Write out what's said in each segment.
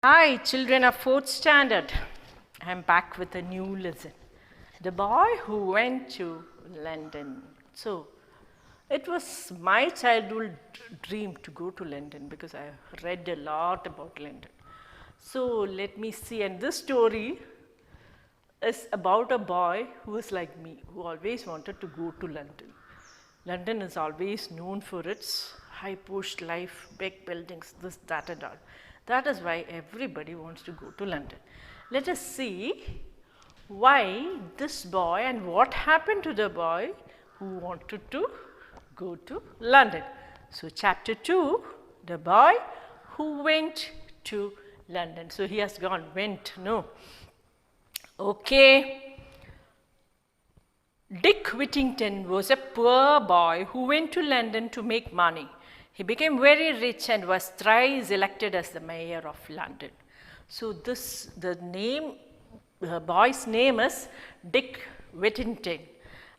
Hi, children of 4th standard. I am back with a new lesson. The boy who went to London. So, it was my childhood dream to go to London because I read a lot about London. So, let me see. And this story is about a boy who is like me, who always wanted to go to London. London is always known for its high post life, big buildings, this, that and all. That is why everybody wants to go to London. Let us see why this boy and what happened to the boy who wanted to go to London. So, chapter 2, the boy who went to London. So, he has gone, went, no. Okay. Dick Whittington was a poor boy who went to London to make money. He became very rich and was thrice elected as the mayor of London. So, the boy's name is Dick Whittington,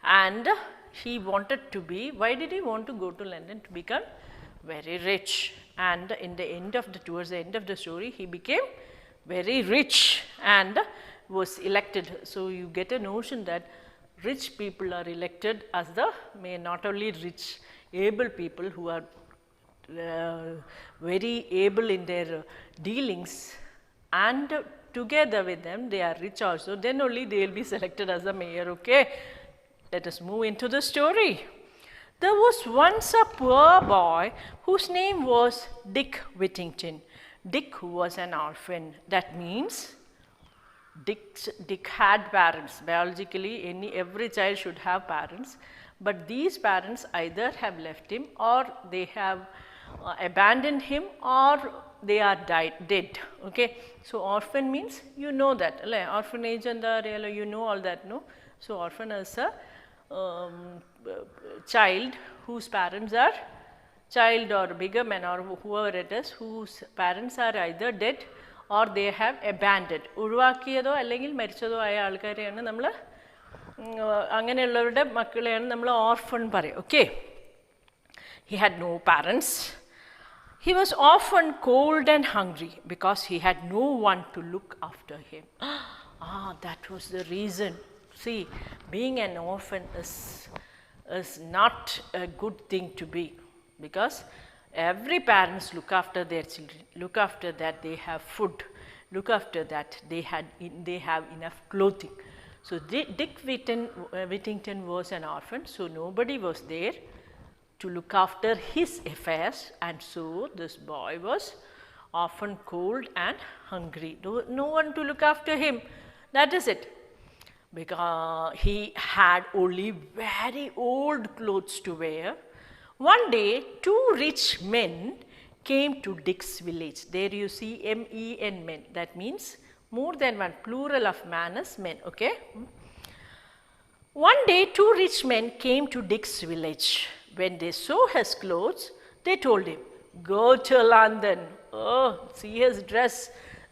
and he wanted to be, why did he want to go to London? To become very rich, and towards the end of the story, he became very rich and was elected. So, you get a notion that rich people are elected as not only rich, able people who are very able in their dealings, and together with them they are rich also, then only they will be selected as the mayor. Okay, let us move into the story. There was once a poor boy whose name was Dick Whittington. Dick was an orphan. That means Dick had parents. Biologically, every child should have parents, but these parents either have left him, or they have abandoned him, or they are dead. Okay, so orphan means, you know that, orphanage and you know all that, no? So, orphan is a child whose parents are child or bigger man or whoever it is, whose parents are either dead or they have abandoned. ഒഴിവാക്കിയതോ അല്ലെങ്കിൽ മരിച്ചതോ ആയ ആൾക്കാരെയാണ് നമ്മൾ അങ്ങനെയുള്ളവരുടെ മക്കളെയാണ് നമ്മൾ orphan പറയുക. Okay, he had no parents. He was often cold and hungry because he had no one to look after him. That was the reason. See, being an orphan is not a good thing to be, because every parents look after their children, look after that they have food, look after that they have enough clothing. So, Dick Whittington was an orphan, so nobody was there to look after his affairs, and so this boy was often cold and hungry. No one to look after him. That is it. Because he had only very old clothes to wear. One day, two rich men came to Dick's village. There you see men, men. That means more than one. Plural of man is men. Okay. One day, two rich men came to Dick's village. When they saw his clothes, they told him, "Go to London. Oh, see his dress.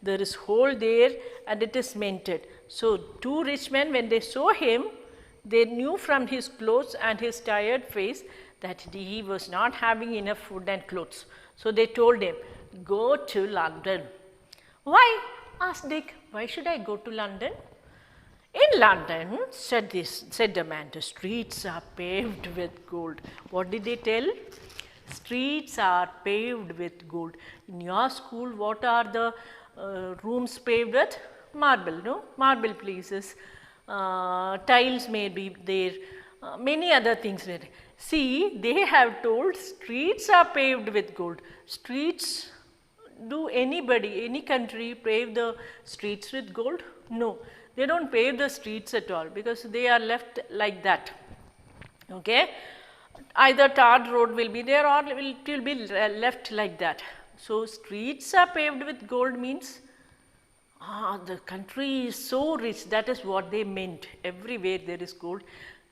There is hole there and it is mended." So, two rich men, when they saw him, they knew from his clothes and his tired face that he was not having enough food and clothes. So, they told him, "Go to London." "Why?" asked Dick. "Why should I go to London?" "In London," said the man, "the streets are paved with gold." What did they tell? Streets are paved with gold. In your school, what are the rooms paved with? Marble, no? Marble places. Tiles may be there. Many other things. See, they have told streets are paved with gold. Streets, do any country pave the streets with gold? No, they don't pave the streets at all, because they are left like that. Okay, either tarred road will be there, or it will be left like that. So, streets are paved with gold means the country is so rich. That is what they meant. Everywhere there is gold.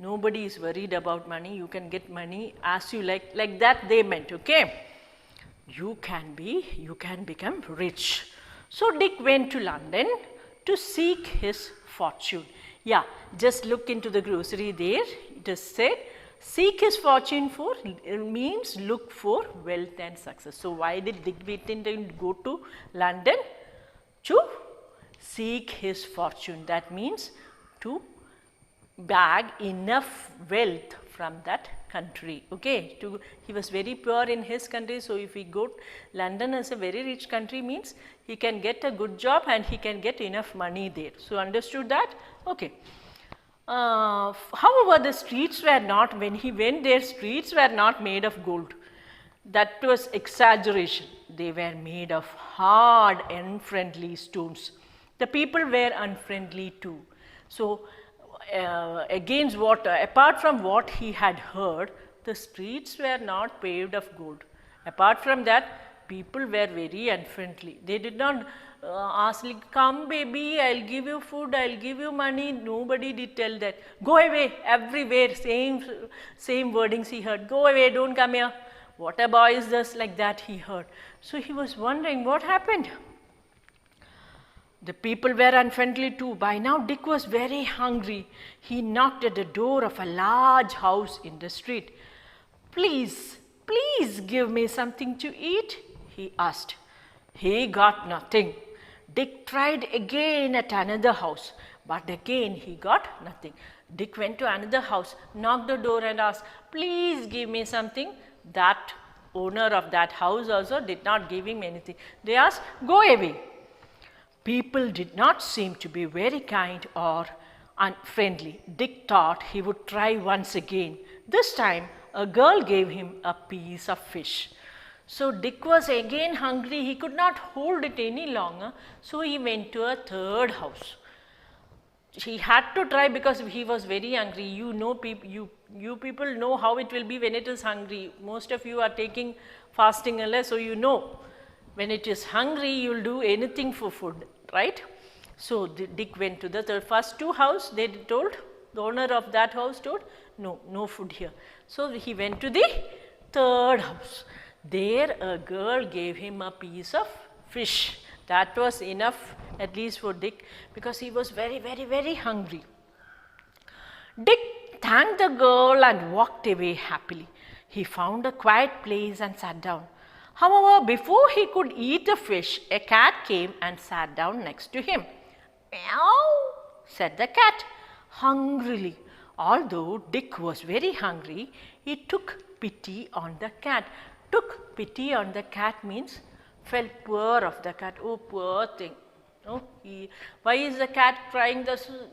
Nobody is worried about money. You can get money as you like that they meant. Okay, you can become rich. So, Dick went to London to seek his fortune. Yeah, just look into the grocery there. It is said, seek his fortune for, means look for wealth and success. So, why did Dick Whittington go to London? to seek his fortune. That means to bag enough wealth from that country. Okay, he was very poor in his country, so if we go, London is a very rich country, means he can get a good job and he can get enough money there. So understood that? Okay. However, the streets were not, when he went there, streets were not made of gold. That was exaggeration. They were made of hard, unfriendly stones. The people were unfriendly too. So, against what, apart from what he had heard, the streets were not paved of gold. Apart from that, people were very unfriendly. They did not ask, like, come baby, I'll give you food, I'll give you money. Nobody did tell that. Go away, everywhere, same wordings he heard. Go away, don't come here. What a boy is this, like that he heard. So he was wondering what happened. The people were unfriendly too. By now Dick was very hungry. He knocked at the door of a large house in the street. Please, please give me something to eat, he asked. He got nothing. Dick tried again at another house, but again he got nothing. Dick went to another house, knocked the door and asked, please give me something. That owner of that house also did not give him anything. They asked, go away. People did not seem to be very kind or unfriendly. Dick thought he would try once again. This time, a girl gave him a piece of fish. So Dick was again hungry. He could not hold it any longer. So he went to a third house. He had to try because he was very hungry. You know, you people know how it will be when it is hungry. Most of you are taking fasting unless, so you know. When it is hungry, you will do anything for food, right? So Dick went to the first two house. They told, the owner of that house told, no food here. So he went to the third house. There a girl gave him a piece of fish. That was enough, at least for Dick, because he was very, very, very hungry. Dick thanked the girl and walked away happily. He found a quiet place and sat down. However, before he could eat the fish, a cat came and sat down next to him. Meow, said the cat, hungrily. Although Dick was very hungry, he took pity on the cat. Took pity on the cat means felt poor of the cat. Oh, poor thing. Oh, why is the cat crying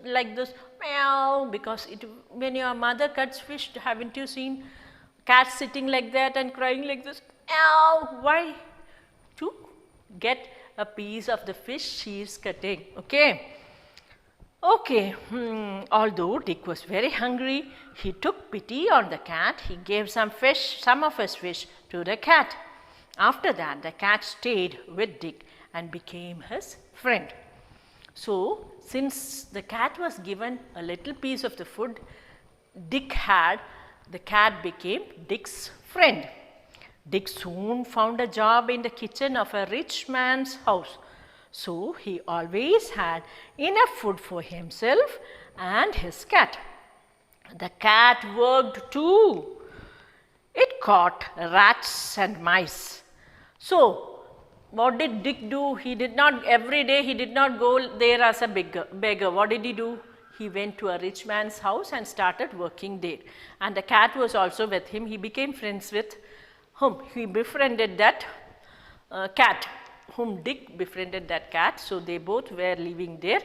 like this? Meow, because when your mother cuts fish, haven't you seen cats sitting like that and crying like this? Meow. Why? To get a piece of the fish she is cutting. Okay. Okay. Although Dick was very hungry, he took pity on the cat. He gave some of his fish to the cat. After that, the cat stayed with Dick and became his friend. So, since the cat was given a little piece of the food the cat became Dick's friend. Dick soon found a job in the kitchen of a rich man's house. So, he always had enough food for himself and his cat. The cat worked too. It caught rats and mice. So, what did Dick do? He did not, every day he did not go there as a beggar. What did he do? He went to a rich man's house and started working there. And the cat was also with him. He became friends with whom? He befriended that cat, whom Dick befriended that cat. So, they both were living there.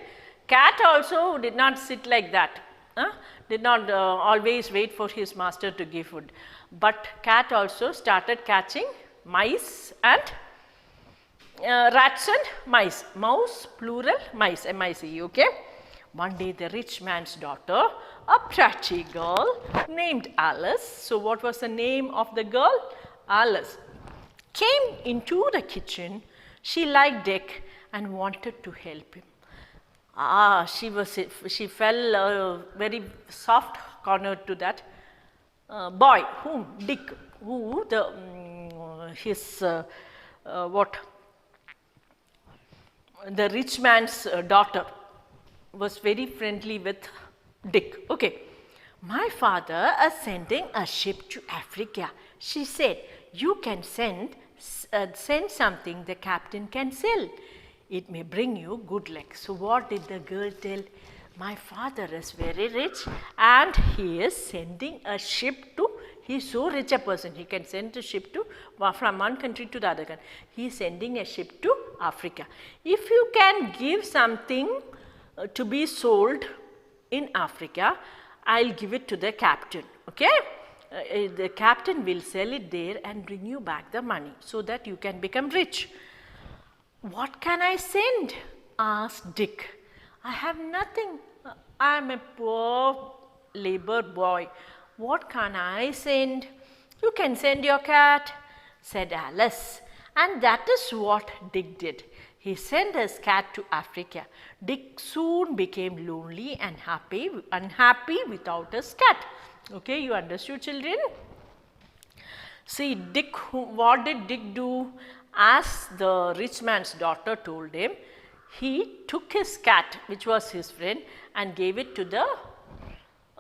Cat also did not sit like that. Did not always wait for his master to give food. But cat also started catching mice and rats and mice. Mouse, plural, mice, M-I-C-E, okay. One day the rich man's daughter, a pretty girl named Alice. So, what was the name of the girl? Alice. Came into the kitchen. She liked Dick and wanted to help him. She fell a very soft corner to that boy, whom Dick, who the rich man's daughter was very friendly with Dick. Okay. My father is sending a ship to Africa. She said, you can send something the captain can sell. It may bring you good luck. So what did the girl tell? My father is very rich and he is sending a ship to, he is so rich a person, he can send a ship to from one country to the other country. He is sending a ship to Africa. If you can give something to be sold in Africa, I'll give it to the captain, okay? The captain will sell it there and bring you back the money so that you can become rich. What can I send? Asked Dick. I have nothing. I am a poor labor boy. What can I send? You can send your cat, said Alice. And that is what Dick did. He sent his cat to Africa. Dick soon became lonely and unhappy without his cat. Okay, you understood, children? See, what did Dick do? As the rich man's daughter told him, he took his cat, which was his friend, and gave it to the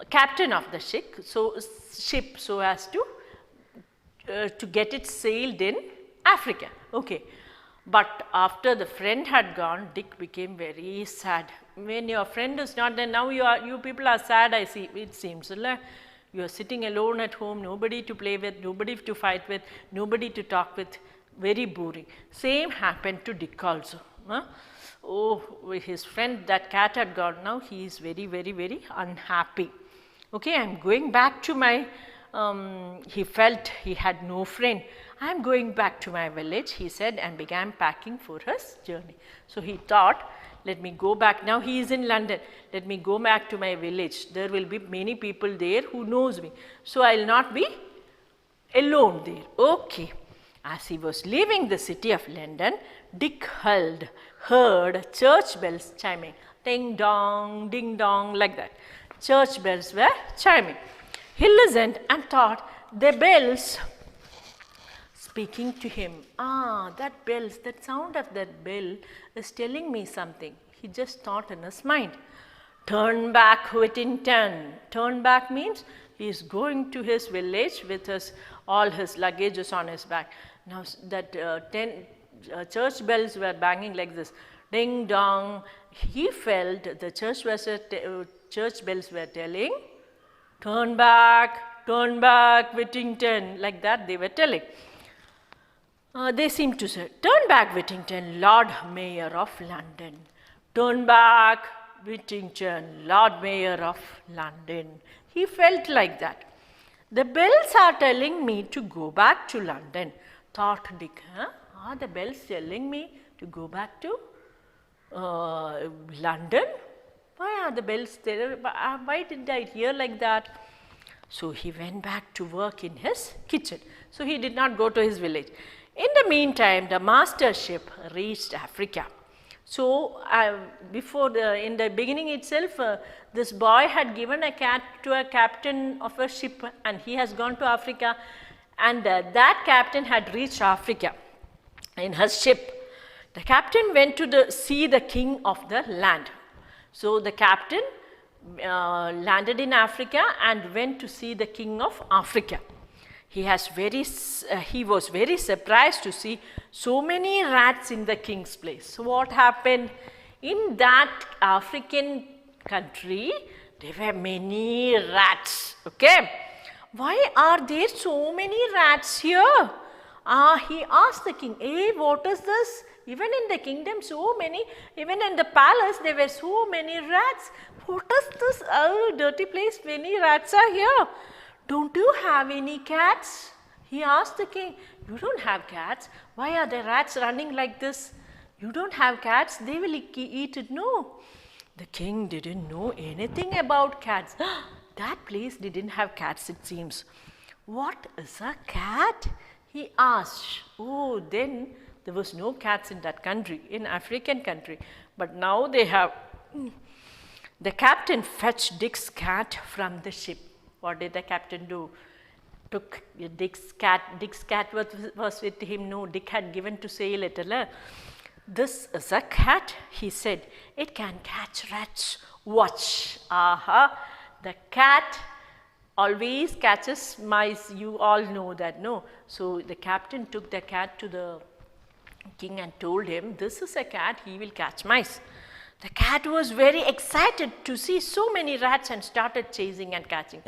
captain of the ship so as to get it sailed in Africa. Okay. But after the friend had gone, Dick became very sad. When your friend is not there, now you people are sad, I see, it seems. You are sitting alone at home, nobody to play with, nobody to fight with, nobody to talk with, very boring. Same happened to Dick also. Oh, his friend, that cat had gone, now he is very, very, very unhappy. Okay, I am going back to my, he felt he had no friend. I am going back to my village, he said, and began packing for his journey. So he thought, let me go back. Now he is in London. Let me go back to my village. There will be many people there who knows me. So I will not be alone there. Okay. As he was leaving the city of London, Dick heard church bells chiming. Ding dong, like that. Church bells were chiming. He listened and thought, the bells speaking to him. That sound of that bell is telling me something. He just thought in his mind. Turn back, Whittington. Turn back means he is going to his village with all his luggages on his back. Now that 10 church bells were banging like this. Ding dong. He felt the church bells were telling, turn back, Whittington. Like that they were telling. They seemed to say, turn back, Whittington, Lord Mayor of London. Turn back, Whittington, Lord Mayor of London. He felt like that. The bells are telling me to go back to London, thought Dick. Are the bells telling me to go back to London? Why are the bells there? Why did I hear like that? So he went back to work in his kitchen. So he did not go to his village. In the meantime, the master ship reached Africa. So in the beginning itself, this boy had given a cat to a captain of a ship, and he has gone to Africa, and that captain had reached Africa in his ship. The captain went to see the king of the land. So the captain landed in Africa and went to see the king of Africa. He was very surprised to see so many rats in the king's place. So what happened? In that African country, there were many rats. Okay. Why are there so many rats here? He asked the king, hey, what is this? Even in the kingdom, so many, even in the palace, there were so many rats. What is this dirty place? Many rats are here. Don't you have any cats? He asked the king. You don't have cats? Why are the rats running like this? You don't have cats? They will eat it. No. The king didn't know anything about cats. That place didn't have cats, it seems. What is a cat? He asked. Oh, then there was no cats in that country, in African country. But now they have. The captain fetched Dick's cat from the ship. What did the captain do? Took Dick's cat. Dick's cat was with him. No, Dick had given to sail it. This is a cat, he said. It can catch rats. Watch. The cat always catches mice. You all know that, no? So the captain took the cat to the king and told him, this is a cat, he will catch mice. The cat was very excited to see so many rats and started chasing and catching.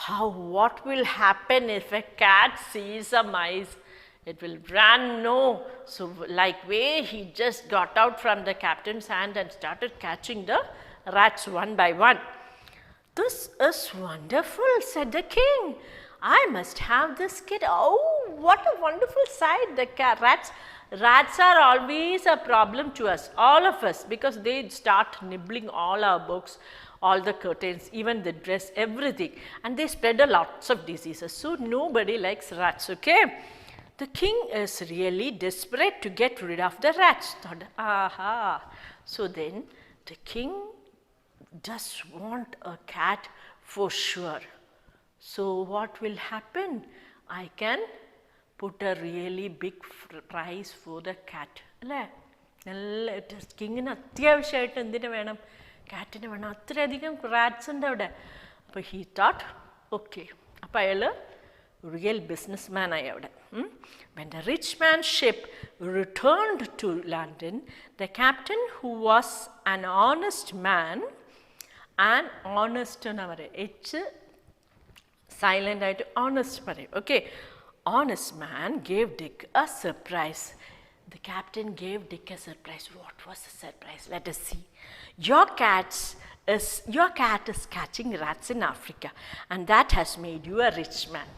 What will happen if a cat sees a mice? It will run, no. So like way, he just got out from the captain's hand and started catching the rats one by one. This is wonderful, said the king. I must have this kid. Oh, what a wonderful sight. The rats are always a problem to us, all of us, because they start nibbling all our books, all the curtains, even the dress, everything. And they spread a lots of diseases. So nobody likes rats, okay? The king is really desperate to get rid of the rats. Thought, aha. So then the king does want a cat for sure. So what will happen? I can put a really big price for the cat. Kinginu atyavashyayittu endinu venam? Catine venam, athrayadhigam rats undu avade. Appo he thought, okay. Appo ayalu real businessman ayavade. When the rich man's ship returned to London, the captain, who was an honest man, and honest H silent ആയിട്ട് honest പറയും. Okay, honest man gave Dick a surprise. The captain gave Dick a surprise. What was the surprise? Let us see. Your cat is catching rats in Africa, and that has made you a rich man.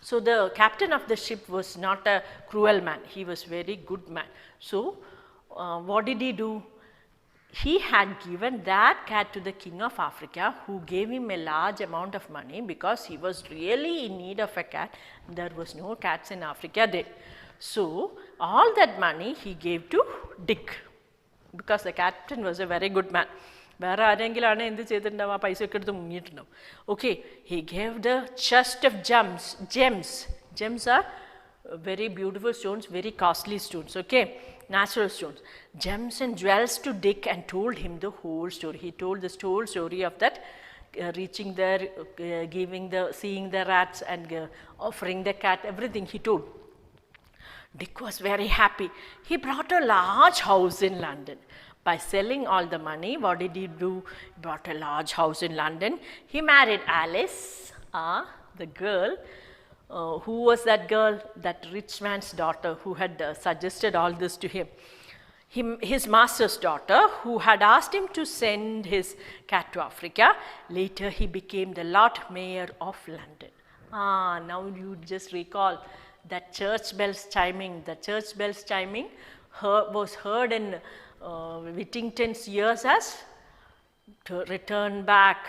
So the captain of the ship was not a cruel man. He was very good man. So what did he do? He had given that cat to the king of Africa, who gave him a large amount of money because he was really in need of a cat. There was no cats in Africa then. So all that money he gave to Dick, because the captain was a very good man. Okay, he gave the chest of gems. Gems are very beautiful stones, very costly stones, okay, natural stones. Gems and jewels to Dick and told him the whole story. He told the whole story of that reaching there, seeing the rats and offering the cat, everything he told. Dick was very happy. He bought a large house in London. By selling all the money, what did he do? He bought a large house in London. He married Alice, the girl. Who was that girl? That rich man's daughter who had suggested all this to him. His master's daughter, who had asked him to send his cat to Africa. Later he became the Lord Mayor of London. Now you just recall that church bells chiming. The church bells chiming was heard in Whittington's ears as to return back.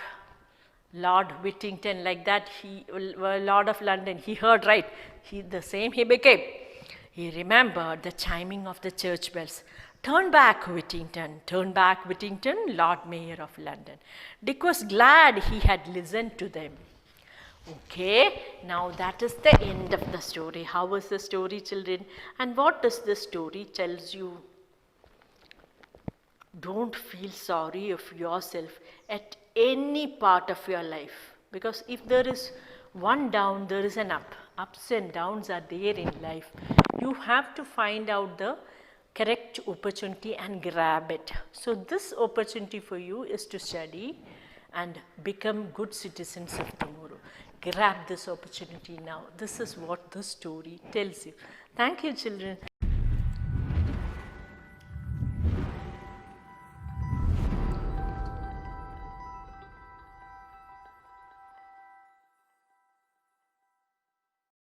Lord Whittington, like that, he Lord of London. He heard, right? The same he became. He remembered the chiming of the church bells. Turn back, Whittington. Turn back, Whittington, Lord Mayor of London. Dick was glad he had listened to them. Okay, now that is the end of the story. How was the story, children? And what does this story tells you? Don't feel sorry of yourself at any part of your life, because if there is one down, there is an up. Ups and downs are there in life. You have to find out the correct opportunity and grab it. So this opportunity for you is to study and become good citizens of tomorrow. Grab this opportunity now. This is what this story tells you. Thank you, children.